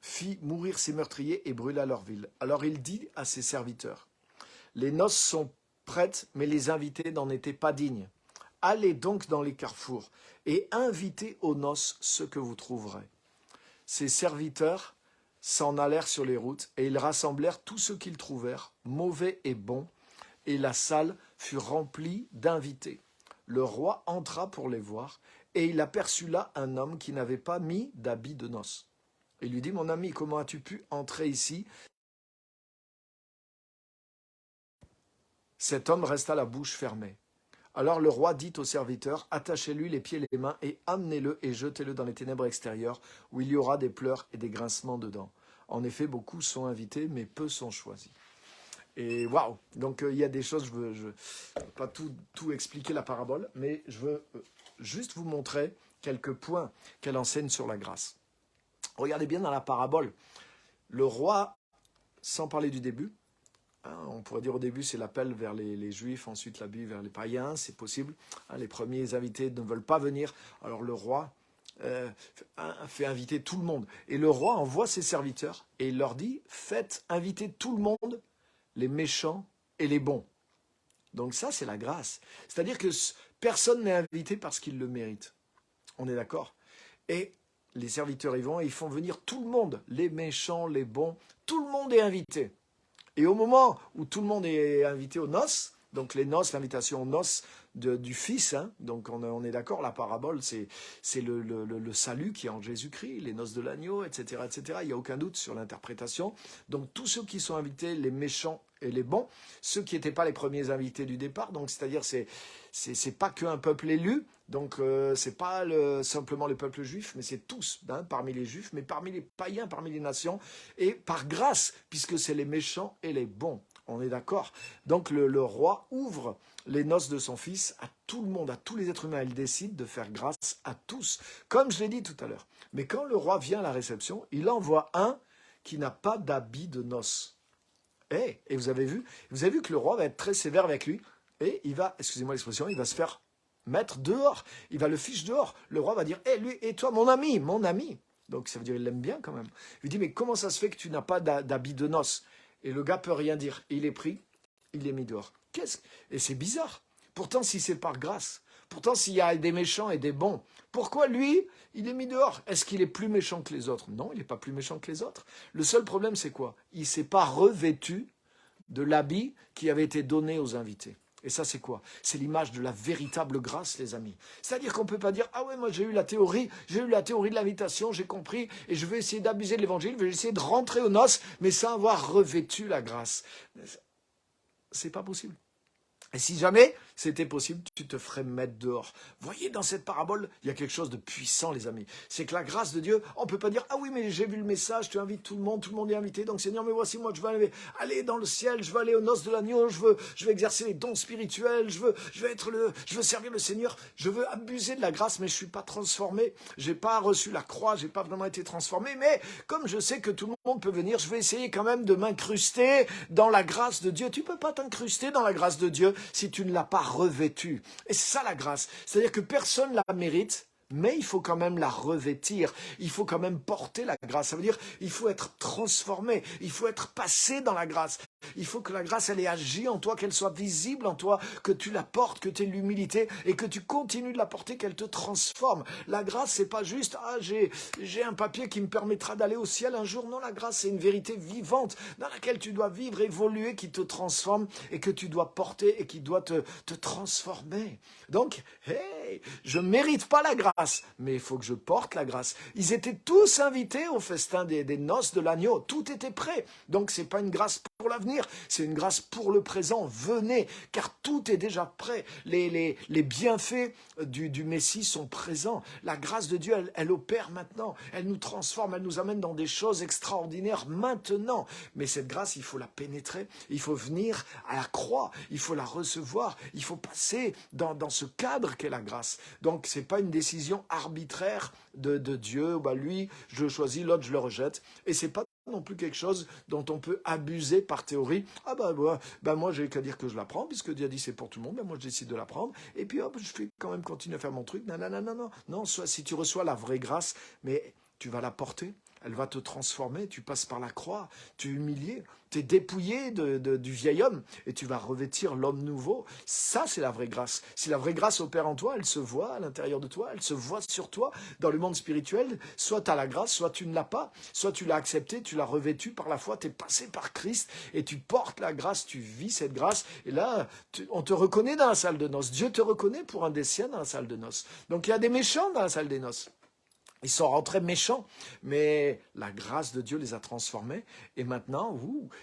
fit mourir ses meurtriers et brûla leur ville. Alors il dit à ses serviteurs, « Les noces sont prêtes, mais les invités n'en étaient pas dignes. Allez donc dans les carrefours et invitez aux noces ceux que vous trouverez. » Ses serviteurs s'en allèrent sur les routes, et ils rassemblèrent tous ceux qu'ils trouvèrent, mauvais et bons, et la salle fut remplie d'invités. Le roi entra pour les voir, et il aperçut là un homme qui n'avait pas mis d'habit de noces. Il lui dit, « Mon ami, comment as-tu pu entrer ici ?» Cet homme resta la bouche fermée. Alors le roi dit aux serviteurs, « Attachez-lui les pieds et les mains, et amenez-le et jetez-le dans les ténèbres extérieures, où il y aura des pleurs et des grincements dedans. En effet, beaucoup sont invités, mais peu sont choisis. » Et waouh! Donc il y a des choses, je ne peux pas tout expliquer la parabole, mais je veux juste vous montrer quelques points qu'elle enseigne sur la grâce. Regardez bien dans la parabole, le roi, sans parler du début, on pourrait dire au début c'est l'appel vers les juifs, ensuite l'appel vers les païens, c'est possible. Les premiers invités ne veulent pas venir, alors le roi fait inviter tout le monde. Et le roi envoie ses serviteurs et il leur dit, faites inviter tout le monde, les méchants et les bons. Donc ça c'est la grâce. C'est-à-dire que personne n'est invité parce qu'il le mérite. On est d'accord? Et les serviteurs y vont et ils font venir tout le monde, les méchants, les bons, tout le monde est invité. Et au moment où tout le monde est invité aux noces, donc les noces, l'invitation aux noces du Fils, donc on est d'accord, la parabole, c'est le salut qui est en Jésus-Christ, les noces de l'agneau, etc., etc. Il n'y a aucun doute sur l'interprétation. Donc tous ceux qui sont invités, les méchants et les bons, ceux qui n'étaient pas les premiers invités du départ, donc c'est-à-dire c'est pas qu'un peuple élu, donc c'est pas simplement le peuple juif, mais c'est tous parmi les juifs, mais parmi les païens, parmi les nations, et par grâce, puisque c'est les méchants et les bons. On est d'accord? Donc le roi ouvre les noces de son fils à tout le monde, à tous les êtres humains. Il décide de faire grâce à tous, comme je l'ai dit tout à l'heure. Mais quand le roi vient à la réception, il envoie un qui n'a pas d'habit de noces. Et vous avez vu que le roi va être très sévère avec lui. et il va, excusez-moi l'expression, il va se faire mettre dehors. Il va le fiche dehors. Le roi va dire, hé, lui, et toi, mon ami, mon ami. Donc ça veut dire qu'il l'aime bien quand même. Il lui dit, mais comment ça se fait que tu n'as pas d'habit de noces? Et le gars peut rien dire. Il est pris, il est mis dehors. Et c'est bizarre. Pourtant, si c'est par grâce, pourtant s'il y a des méchants et des bons, pourquoi lui, il est mis dehors? Est-ce qu'il est plus méchant que les autres? Non, il n'est pas plus méchant que les autres. Le seul problème, c'est quoi? Il ne s'est pas revêtu de l'habit qui avait été donné aux invités. Et ça, c'est quoi? C'est l'image de la véritable grâce, les amis. C'est-à-dire qu'on ne peut pas dire, ah ouais, moi j'ai eu la théorie de l'invitation, j'ai compris, et je vais essayer d'abuser de l'évangile, je vais essayer de rentrer aux noces, mais sans avoir revêtu la grâce. C'est pas possible. Et si jamais c'était possible, tu te ferais mettre dehors. Voyez, dans cette parabole, il y a quelque chose de puissant, les amis. C'est que la grâce de Dieu, on ne peut pas dire, ah oui, mais j'ai vu le message, tu invites tout le monde est invité, donc Seigneur, mais voici, moi, je veux aller dans le ciel, je veux aller aux noces de l'agneau, je veux exercer les dons spirituels, je veux servir le Seigneur, je veux abuser de la grâce, mais je ne suis pas transformé, je n'ai pas reçu la croix, je n'ai pas vraiment été transformé, mais comme je sais que tout le monde peut venir, je vais essayer quand même de m'incruster dans la grâce de Dieu. Tu ne peux pas t'incruster dans la grâce de Dieu si tu ne l'as pas revêtue. Et c'est ça la grâce. C'est-à-dire que personne ne la mérite, mais il faut quand même la revêtir. Il faut quand même porter la grâce. Ça veut dire il faut être transformé. Il faut être passé dans la grâce. Il faut que la grâce, elle ait agi en toi, qu'elle soit visible en toi, que tu la portes, que tu aies l'humilité et que tu continues de la porter, qu'elle te transforme. La grâce, c'est pas juste « Ah, j'ai un papier qui me permettra d'aller au ciel un jour ». Non, la grâce, c'est une vérité vivante dans laquelle tu dois vivre, évoluer, qui te transforme et que tu dois porter et qui doit te transformer. Donc, hey, je ne mérite pas la grâce, mais il faut que je porte la grâce. Ils étaient tous invités au festin des noces de l'agneau. Tout était prêt. Donc, ce n'est pas une grâce pour l'avenir, c'est une grâce pour le présent. Venez, car tout est déjà prêt. Les bienfaits du Messie sont présents. La grâce de Dieu, elle opère maintenant. Elle nous transforme, elle nous amène dans des choses extraordinaires maintenant. Mais cette grâce, il faut la pénétrer. Il faut venir à la croix. Il faut la recevoir. Il faut passer dans ce cadre qu'est la grâce. Donc, ce n'est pas une décision arbitraire de Dieu. Bah, lui, je le choisis, l'autre, je le rejette. Et ce n'est pas non plus quelque chose dont on peut abuser par théorie. Ah moi j'ai qu'à dire que je la prends, puisque Dieu a dit c'est pour tout le monde, moi je décide de la prendre, et puis hop, je vais quand même continuer à faire mon truc. Non, soit si tu reçois la vraie grâce, mais tu vas la porter, elle va te transformer, tu passes par la croix, tu es humilié, tu es dépouillé du vieil homme, et tu vas revêtir l'homme nouveau. Ça, c'est la vraie grâce. Si la vraie grâce opère en toi, elle se voit à l'intérieur de toi, elle se voit sur toi, dans le monde spirituel. Soit tu as la grâce, soit tu ne l'as pas, soit tu l'as acceptée, tu l'as revêtue par la foi, tu es passé par Christ, et tu portes la grâce, tu vis cette grâce, et là, on te reconnaît dans la salle de noces. Dieu te reconnaît pour un des siens dans la salle de noces. Donc il y a des méchants dans la salle des noces. Ils sont rentrés méchants, mais la grâce de Dieu les a transformés. Et maintenant,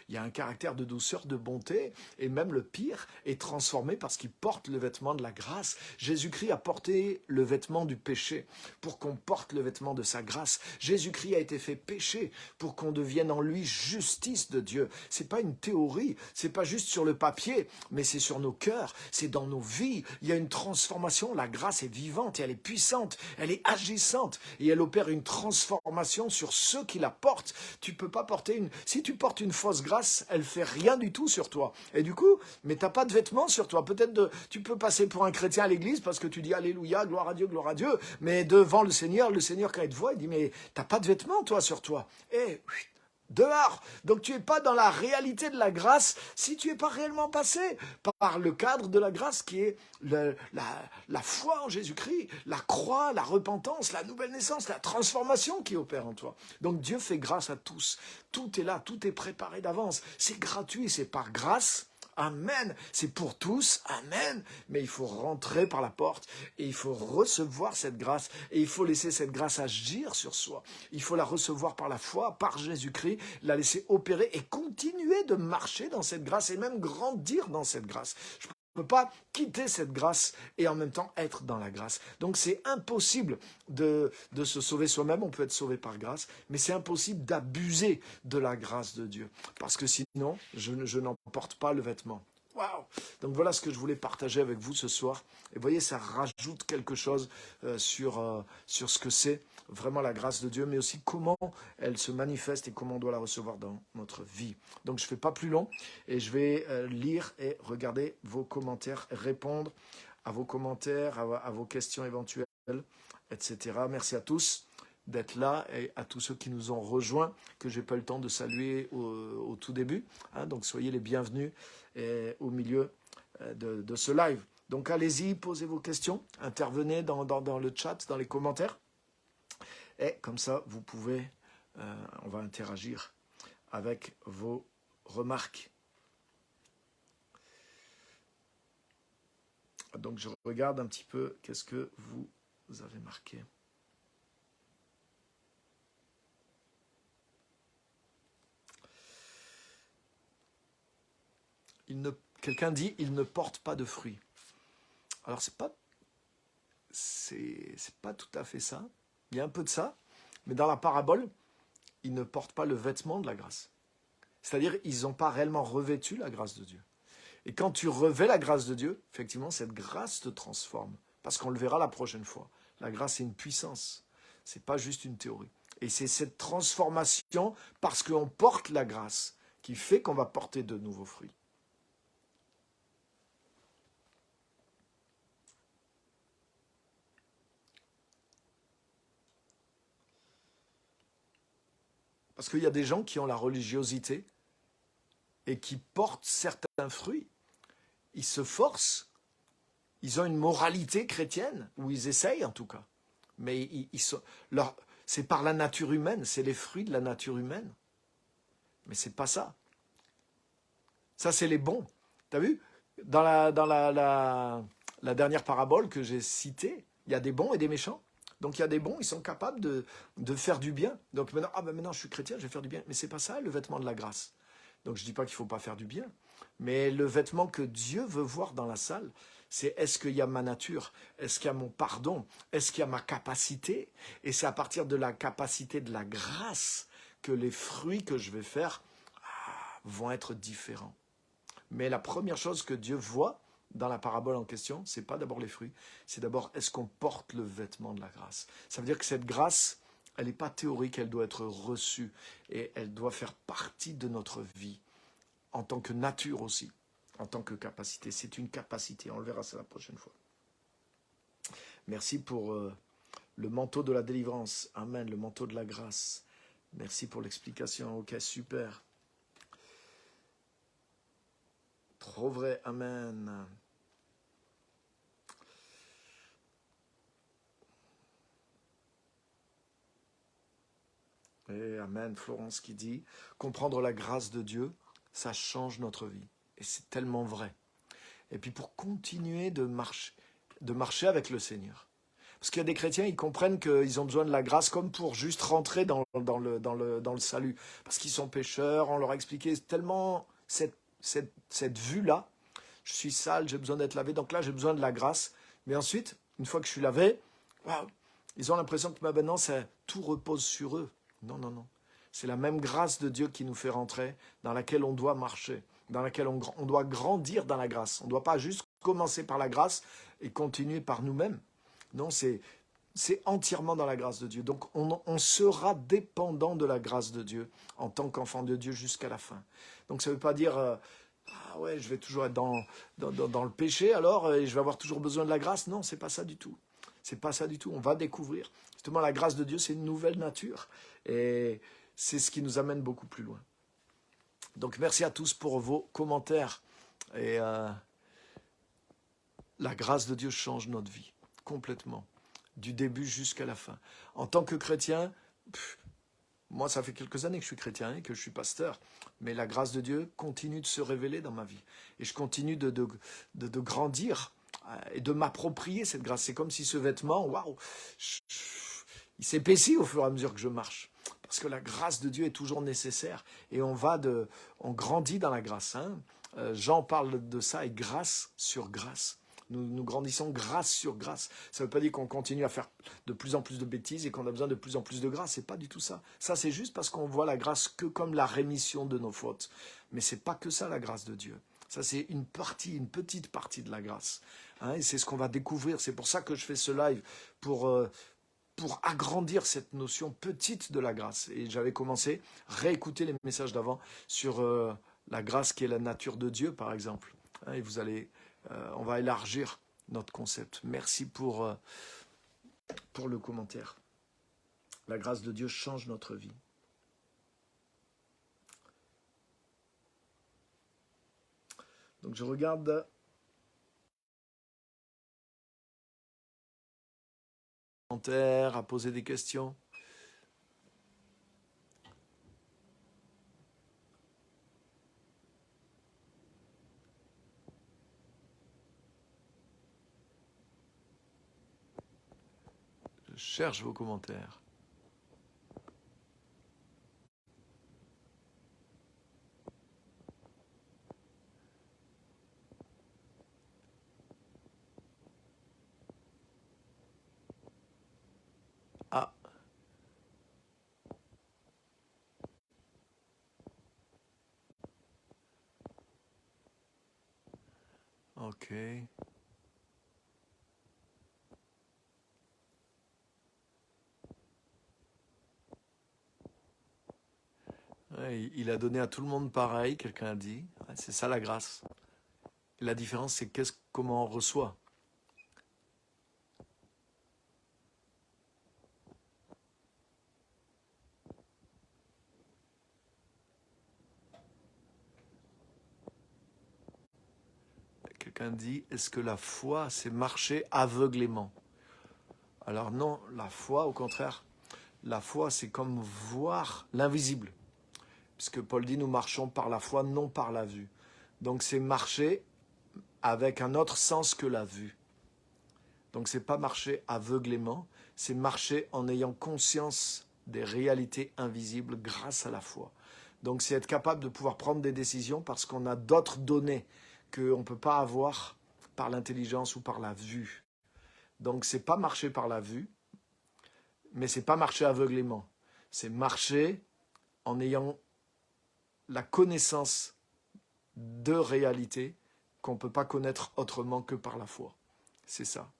il y a un caractère de douceur, de bonté, et même le pire est transformé parce qu'il porte le vêtement de la grâce. Jésus-Christ a porté le vêtement du péché pour qu'on porte le vêtement de sa grâce. Jésus-Christ a été fait péché pour qu'on devienne en lui justice de Dieu. C'est pas une théorie, c'est pas juste sur le papier, mais c'est sur nos cœurs, c'est dans nos vies. Il y a une transformation, la grâce est vivante et elle est puissante, elle est agissante. Et elle opère une transformation sur ceux qui la portent. Tu peux pas porter si tu portes une fausse grâce, elle fait rien du tout sur toi. Et du coup, mais t'as pas de vêtements sur toi. Peut-être tu peux passer pour un chrétien à l'église parce que tu dis alléluia, gloire à Dieu, mais devant le Seigneur quand il te voit, il dit mais t'as pas de vêtements toi sur toi. Et dehors. Donc tu n'es pas dans la réalité de la grâce si tu n'es pas réellement passé par le cadre de la grâce qui est la foi en Jésus-Christ, la croix, la repentance, la nouvelle naissance, la transformation qui opère en toi. Donc Dieu fait grâce à tous. Tout est là, tout est préparé d'avance. C'est gratuit, c'est par grâce. Amen, c'est pour tous, amen, mais il faut rentrer par la porte et il faut recevoir cette grâce et il faut laisser cette grâce agir sur soi. Il faut la recevoir par la foi, par Jésus-Christ, la laisser opérer et continuer de marcher dans cette grâce et même grandir dans cette grâce. Je ne peut pas quitter cette grâce et en même temps être dans la grâce. Donc c'est impossible de se sauver soi-même, on peut être sauvé par grâce, mais c'est impossible d'abuser de la grâce de Dieu, parce que sinon, je n'en porte pas le vêtement. Waouh! Donc voilà ce que je voulais partager avec vous ce soir. Et vous voyez, ça rajoute quelque chose sur ce que c'est vraiment la grâce de Dieu, mais aussi comment elle se manifeste et comment on doit la recevoir dans notre vie. Donc je ne fais pas plus long et je vais lire et regarder vos commentaires, répondre à vos commentaires, à vos questions éventuelles, etc. Merci à tous d'être là et à tous ceux qui nous ont rejoints, que je n'ai pas eu le temps de saluer au tout début. Hein, donc soyez les bienvenus au milieu de ce live. Donc allez-y, posez vos questions, intervenez dans le chat, dans les commentaires. Et comme ça, vous pouvez, on va interagir avec vos remarques. Donc je regarde un petit peu qu'est-ce que vous avez marqué. Quelqu'un dit, il ne porte pas de fruits. Alors c'est pas tout à fait ça. Il y a un peu de ça, mais dans la parabole, ils ne portent pas le vêtement de la grâce. C'est-à-dire, ils n'ont pas réellement revêtu la grâce de Dieu. Et quand tu revêts la grâce de Dieu, effectivement, cette grâce te transforme. Parce qu'on le verra la prochaine fois. La grâce, c'est une puissance. Ce n'est pas juste une théorie. Et c'est cette transformation, parce qu'on porte la grâce, qui fait qu'on va porter de nouveaux fruits. Parce qu'il y a des gens qui ont la religiosité et qui portent certains fruits. Ils se forcent, ils ont une moralité chrétienne, ou ils essayent en tout cas. Mais c'est par la nature humaine, c'est les fruits de la nature humaine. Mais c'est pas ça. Ça, c'est les bons. Tu as vu? Dans la dernière parabole que j'ai citée, il y a des bons et des méchants. Donc il y a des bons, ils sont capables de faire du bien. Donc maintenant je suis chrétien, je vais faire du bien. Mais c'est pas ça le vêtement de la grâce. Donc je ne dis pas qu'il ne faut pas faire du bien. Mais le vêtement que Dieu veut voir dans la salle, c'est est-ce qu'il y a ma nature? Est-ce qu'il y a mon pardon? Est-ce qu'il y a ma capacité? Et c'est à partir de la capacité de la grâce que les fruits que je vais faire vont être différents. Mais la première chose que Dieu voit dans la parabole en question, ce n'est pas d'abord les fruits, c'est d'abord est-ce qu'on porte le vêtement de la grâce. Ça veut dire que cette grâce, elle n'est pas théorique, elle doit être reçue et elle doit faire partie de notre vie, en tant que nature aussi, en tant que capacité. C'est une capacité, on le verra ça la prochaine fois. Merci pour le manteau de la délivrance, amen, le manteau de la grâce. Merci pour l'explication, ok, super. Trop vrai, amen. Et amen, Florence qui dit, comprendre la grâce de Dieu, ça change notre vie. Et c'est tellement vrai. Et puis pour continuer de marcher avec le Seigneur. Parce qu'il y a des chrétiens, ils comprennent qu'ils ont besoin de la grâce comme pour juste rentrer dans le salut. Parce qu'ils sont pécheurs, on leur a expliqué tellement cette vue-là. Je suis sale, j'ai besoin d'être lavé, donc là j'ai besoin de la grâce. Mais ensuite, une fois que je suis lavé, waouh, ils ont l'impression que maintenant tout repose sur eux. Non, non, non. C'est la même grâce de Dieu qui nous fait rentrer, dans laquelle on doit marcher, dans laquelle on doit grandir dans la grâce. On ne doit pas juste commencer par la grâce et continuer par nous-mêmes. Non, c'est entièrement dans la grâce de Dieu. Donc on sera dépendant de la grâce de Dieu en tant qu'enfant de Dieu jusqu'à la fin. Donc ça ne veut pas dire ah ouais, je vais toujours être dans le péché alors et je vais avoir toujours besoin de la grâce. Non, c'est pas ça du tout. C'est pas ça du tout. On va découvrir. Justement, la grâce de Dieu, c'est une nouvelle nature. Et c'est ce qui nous amène beaucoup plus loin. Donc merci à tous pour vos commentaires. Et la grâce de Dieu change notre vie complètement, du début jusqu'à la fin. En tant que chrétien, moi ça fait quelques années que je suis chrétien et que je suis pasteur, mais la grâce de Dieu continue de se révéler dans ma vie. Et je continue de grandir et de m'approprier cette grâce. C'est comme si ce vêtement, waouh, il s'épaissit au fur et à mesure que je marche. Parce que la grâce de Dieu est toujours nécessaire et on grandit dans la grâce. Hein. Jean parle de ça et grâce sur grâce. Nous grandissons grâce sur grâce. Ça ne veut pas dire qu'on continue à faire de plus en plus de bêtises et qu'on a besoin de plus en plus de grâce. Ce n'est pas du tout ça. Ça, c'est juste parce qu'on voit la grâce que comme la rémission de nos fautes. Mais ce n'est pas que ça, la grâce de Dieu. Ça, c'est une partie, une petite partie de la grâce. Hein, et c'est ce qu'on va découvrir. C'est pour ça que je fais ce live, pour agrandir cette notion petite de la grâce. Et j'avais commencé à réécouter les messages d'avant sur la grâce qui est la nature de Dieu, par exemple. Hein, et vous allez, on va élargir notre concept. Merci pour le commentaire. La grâce de Dieu change notre vie. Donc je regarde commentaires, à poser des questions. Je cherche vos commentaires. Ah, ok. Ouais, il a donné à tout le monde pareil, quelqu'un a dit. Ouais, c'est ça la grâce. La différence, c'est comment on reçoit. Quelqu'un dit, est-ce que la foi, c'est marcher aveuglément? Alors non, la foi, au contraire, la foi, c'est comme voir l'invisible. Puisque Paul dit, nous marchons par la foi, non par la vue. Donc c'est marcher avec un autre sens que la vue. Donc c'est pas marcher aveuglément, c'est marcher en ayant conscience des réalités invisibles grâce à la foi. Donc c'est être capable de pouvoir prendre des décisions parce qu'on a d'autres données qu'on ne peut pas avoir par l'intelligence ou par la vue. Donc c'est pas marcher par la vue, mais c'est pas marcher aveuglément. C'est marcher en ayant la connaissance de réalité qu'on ne peut pas connaître autrement que par la foi. C'est ça.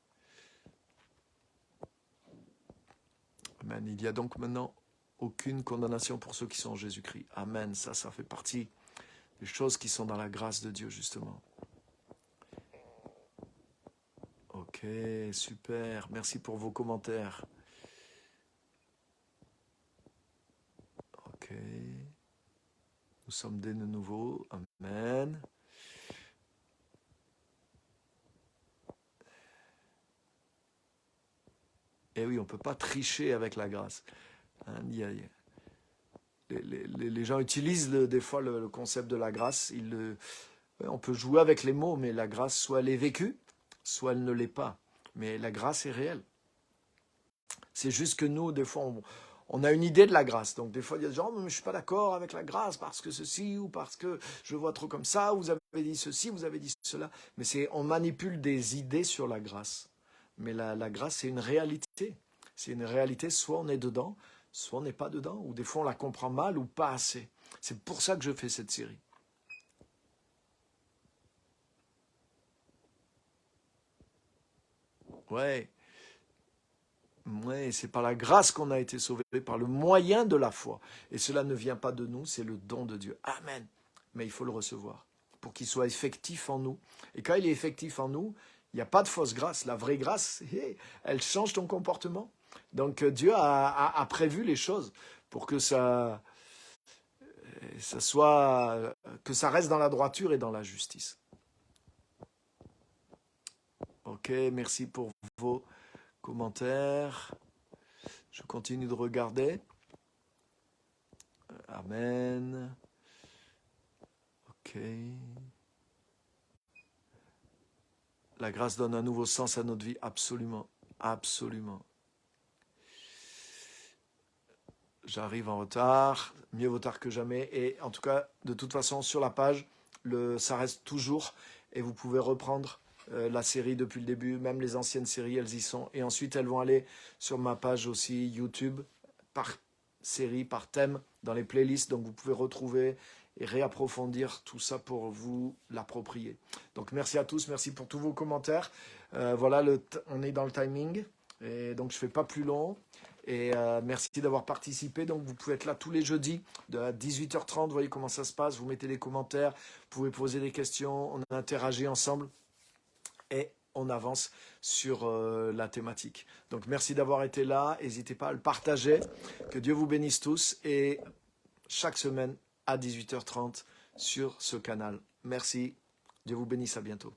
Amen. Il n'y a donc maintenant aucune condamnation pour ceux qui sont en Jésus-Christ. Amen. Ça fait partie des choses qui sont dans la grâce de Dieu, justement. Ok, super. Merci pour vos commentaires. Ok. Nous sommes de nouveau. Amen. Et oui, on ne peut pas tricher avec la grâce. Hein, les gens utilisent des fois le concept de la grâce. On peut jouer avec les mots, mais la grâce, soit elle est vécue, soit elle ne l'est pas. Mais la grâce est réelle. C'est juste que nous, des fois, on a une idée de la grâce. Donc des fois, il y a des gens, mais je ne suis pas d'accord avec la grâce parce que ceci ou parce que je vois trop comme ça, vous avez dit ceci, vous avez dit cela. Mais on manipule des idées sur la grâce. Mais la grâce, c'est une réalité. C'est une réalité, soit on est dedans, soit on n'est pas dedans. Ou des fois, on la comprend mal ou pas assez. C'est pour ça que je fais cette série. Ouais. Ouais, c'est par la grâce qu'on a été sauvé, par le moyen de la foi. Et cela ne vient pas de nous, c'est le don de Dieu. Amen. Mais il faut le recevoir pour qu'il soit effectif en nous. Et quand il est effectif en nous, il n'y a pas de fausse grâce. La vraie grâce, elle change ton comportement. Donc Dieu a prévu les choses pour que ça que ça reste dans la droiture et dans la justice. Ok, merci pour vos commentaires. Je continue de regarder. Amen. Ok. La grâce donne un nouveau sens à notre vie, absolument. Absolument. J'arrive en retard, mieux vaut tard que jamais. Et en tout cas, de toute façon, sur la page, ça reste toujours. Et vous pouvez reprendre la série depuis le début. Même les anciennes séries, elles y sont. Et ensuite, elles vont aller sur ma page aussi YouTube, par série, par thème, dans les playlists. Donc vous pouvez retrouver et réapprofondir tout ça pour vous l'approprier. Donc merci à tous, merci pour tous vos commentaires. Voilà, on est dans le timing, et donc je ne fais pas plus long. Et merci d'avoir participé. Donc vous pouvez être là tous les jeudis à 18h30. Vous voyez comment ça se passe. Vous mettez des commentaires, vous pouvez poser des questions, on interagit ensemble et on avance sur la thématique. Donc merci d'avoir été là. N'hésitez pas à le partager. Que Dieu vous bénisse tous et chaque semaine à 18h30 sur ce canal. Merci. Dieu vous bénisse. À bientôt.